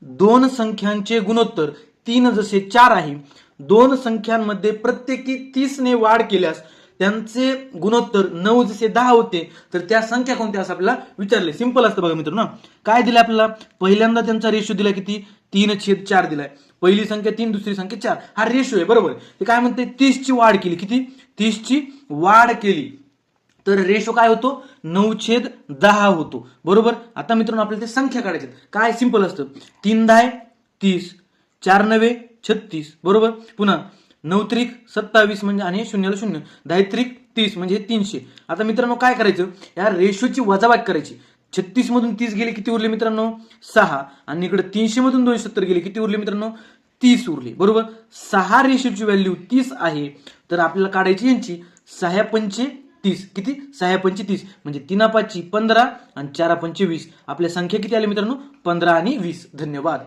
दोन संख्यांचे गुणोत्तर 3 जसे 4 आहे, दोन संख्यांमध्ये प्रत्येकी 30 ने वाढ केल्यास त्यांचे गुणोत्तर 9 जसे 10 होते, तर त्या संख्या कोणत्या असं आपल्याला विचारले. सिंपल असतं बघा मित्रांनो. काय दिलं आपल्याला, पहिल्यांदा त्यांचा रेशो दिला किती, 3/4 दिलाय. पहिली संख्या 3, दुसरी संख्या 4, हा रेशो आहे बरोबर. ते काय म्हणते, 30 ची वाढ केली, किती, 30 ची वाढ केली, तर रेशो काय होतो, 9/10 होतो बरोबर. आता मित्रांनो आपल्याला ते संख्या काढायची, काय सिंपल असतं, 3 10 30, 4 9 36 बरोबर. पुन्हा 9 त्रिक 27 म्हणजे, आणि 0 0, 10 त्रिक 30 म्हणजे 300. आता मित्रांनो काय करायचं, या रेशोची वजाबाकी करायची. 36 मधून 30 गेले, किती उरले मित्रांनो, 6, आणि इकडे 300 मधून 270 गेले, किती उरले मित्रांनो, 30 उरले बरोबर. 6 रेशोची व्हॅल्यू 30 आहे, तर आपल्याला काढायची यांची 6 पंचे 30, किती, 6 पंचे 30 म्हणजे 3 5 15 आणि 4 पंचे 20. आपल्या संख्या किती आली मित्रांनो, 15 आणि 20. धन्यवाद.